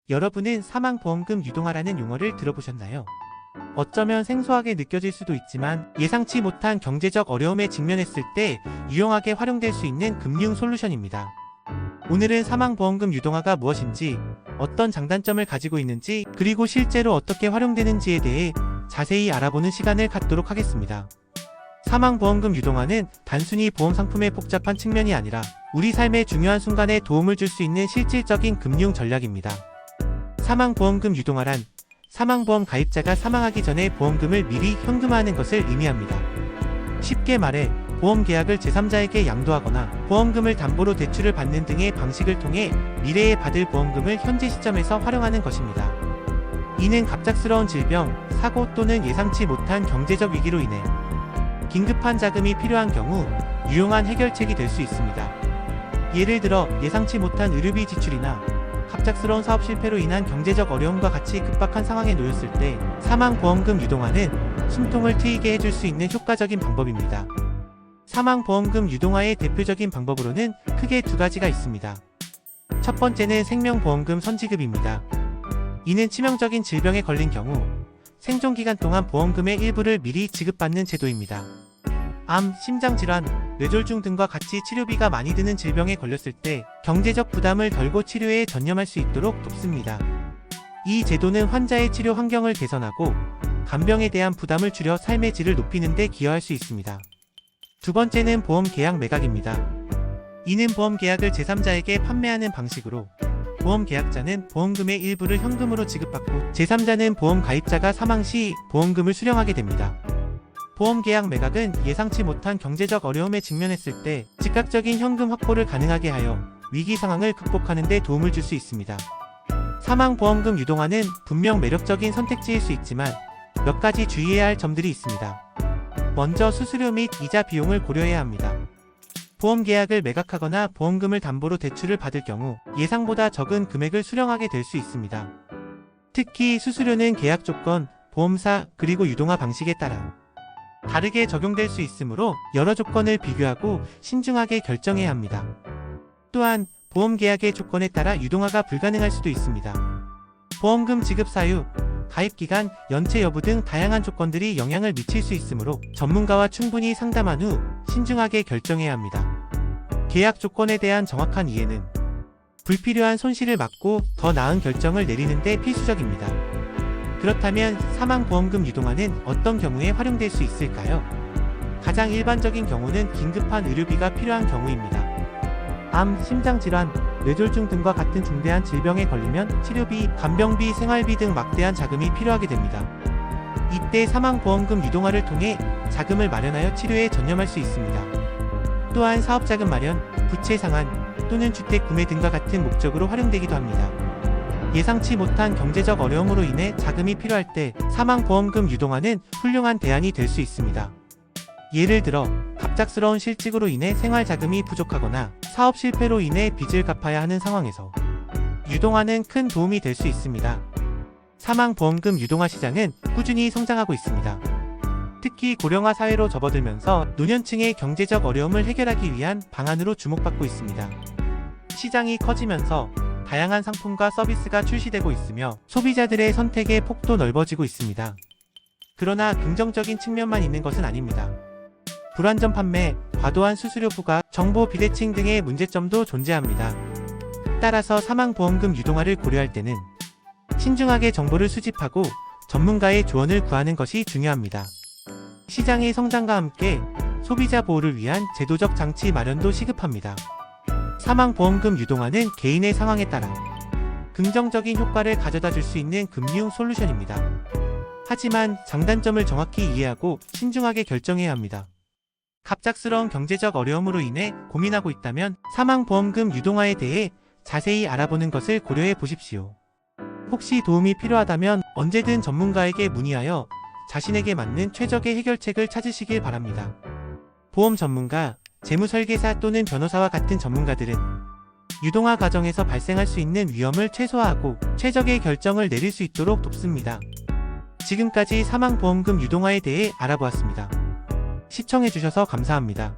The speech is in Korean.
여러분은 사망보험금 유동화라는 용어를 들어보셨나요? 어쩌면 생소하게 느껴질 수도 있지만 예상치 못한 경제적 어려움에 직면했을 때 유용하게 활용될 수 있는 금융 솔루션입니다. 오늘은 사망보험금 유동화가 무엇인지, 어떤 장단점을 가지고 있는지, 그리고 실제로 어떻게 활용되는지에 대해 자세히 알아보는 시간을 갖도록 하겠습니다. 사망보험금 유동화는 단순히 보험 상품의 복잡한 측면이 아니라 우리 삶의 중요한 순간에 도움을 줄 수 있는 실질적인 금융 전략입니다. 사망보험금 유동화란 사망보험 가입자가 사망하기 전에 보험금을 미리 현금화하는 것을 의미합니다. 쉽게 말해 보험 계약을 제3자에게 양도하거나 보험금을 담보로 대출을 받는 등의 방식을 통해 미래에 받을 보험금을 현재 시점에서 활용하는 것입니다. 이는 갑작스러운 질병, 사고 또는 예상치 못한 경제적 위기로 인해 긴급한 자금이 필요한 경우 유용한 해결책이 될 수 있습니다. 예를 들어 예상치 못한 의료비 지출이나 갑작스러운 사업 실패로 인한 경제적 어려움과 같이 급박한 상황에 놓였을 때 사망보험금 유동화는 숨통을 트이게 해줄 수 있는 효과적인 방법입니다. 사망보험금 유동화의 대표적인 방법으로는 크게 두 가지가 있습니다. 첫 번째는 생명보험금 선지급입니다. 이는 치명적인 질병에 걸린 경우 생존기간 동안 보험금의 일부를 미리 지급받는 제도입니다. 암, 심장질환, 뇌졸중 등과 같이 치료비가 많이 드는 질병에 걸렸을 때 경제적 부담을 덜고 치료에 전념할 수 있도록 돕습니다. 이 제도는 환자의 치료 환경을 개선하고 간병에 대한 부담을 줄여 삶의 질을 높이는 데 기여할 수 있습니다. 두 번째는 보험 계약 매각입니다. 이는 보험 계약을 제3자에게 판매하는 방식으로 보험 계약자는 보험금의 일부를 현금으로 지급받고 제3자는 보험 가입자가 사망 시 보험금을 수령하게 됩니다. 보험 계약 매각은 예상치 못한 경제적 어려움에 직면했을 때 즉각적인 현금 확보를 가능하게 하여 위기 상황을 극복하는 데 도움을 줄 수 있습니다. 사망보험금 유동화는 분명 매력적인 선택지일 수 있지만 몇 가지 주의해야 할 점들이 있습니다. 먼저 수수료 및 이자 비용을 고려해야 합니다. 보험 계약을 매각하거나 보험금을 담보로 대출을 받을 경우 예상보다 적은 금액을 수령하게 될 수 있습니다. 특히 수수료는 계약 조건, 보험사, 그리고 유동화 방식에 따라 다르게 적용될 수 있으므로 여러 조건을 비교하고 신중하게 결정해야 합니다. 또한 보험 계약의 조건에 따라 유동화가 불가능할 수도 있습니다. 보험금 지급 사유, 가입 기간, 연체 여부 등 다양한 조건들이 영향을 미칠 수 있으므로 전문가와 충분히 상담한 후 신중하게 결정해야 합니다. 계약 조건에 대한 정확한 이해는 불필요한 손실을 막고 더 나은 결정을 내리는 데 필수적입니다. 그렇다면 사망보험금 유동화는 어떤 경우에 활용될 수 있을까요? 가장 일반적인 경우는 긴급한 의료비가 필요한 경우입니다. 암, 심장질환, 뇌졸중 등과 같은 중대한 질병에 걸리면 치료비, 간병비, 생활비 등 막대한 자금이 필요하게 됩니다. 이때 사망보험금 유동화를 통해 자금을 마련하여 치료에 전념할 수 있습니다. 또한 사업자금 마련, 부채 상환 또는 주택 구매 등과 같은 목적으로 활용되기도 합니다. 예상치 못한 경제적 어려움으로 인해 자금이 필요할 때 사망보험금 유동화는 훌륭한 대안이 될 수 있습니다. 예를 들어 갑작스러운 실직으로 인해 생활자금이 부족하거나 사업 실패로 인해 빚을 갚아야 하는 상황에서 유동화는 큰 도움이 될 수 있습니다. 사망보험금 유동화 시장은 꾸준히 성장하고 있습니다. 특히 고령화 사회로 접어들면서 노년층의 경제적 어려움을 해결하기 위한 방안으로 주목받고 있습니다. 시장이 커지면서 다양한 상품과 서비스가 출시되고 있으며 소비자들의 선택의 폭도 넓어지고 있습니다. 그러나 긍정적인 측면만 있는 것은 아닙니다. 불완전 판매, 과도한 수수료 부과, 정보 비대칭 등의 문제점도 존재합니다. 따라서 사망보험금 유동화를 고려할 때는 신중하게 정보를 수집하고 전문가의 조언을 구하는 것이 중요합니다. 시장의 성장과 함께 소비자 보호를 위한 제도적 장치 마련도 시급합니다. 사망보험금 유동화는 개인의 상황에 따라 긍정적인 효과를 가져다 줄 수 있는 금융 솔루션입니다. 하지만 장단점을 정확히 이해하고 신중하게 결정해야 합니다. 갑작스러운 경제적 어려움으로 인해 고민하고 있다면 사망보험금 유동화에 대해 자세히 알아보는 것을 고려해 보십시오. 혹시 도움이 필요하다면 언제든 전문가에게 문의하여 자신에게 맞는 최적의 해결책을 찾으시길 바랍니다. 보험 전문가, 재무설계사 또는 변호사와 같은 전문가들은 유동화 과정에서 발생할 수 있는 위험을 최소화하고 최적의 결정을 내릴 수 있도록 돕습니다. 지금까지 사망보험금 유동화에 대해 알아보았습니다. 시청해주셔서 감사합니다.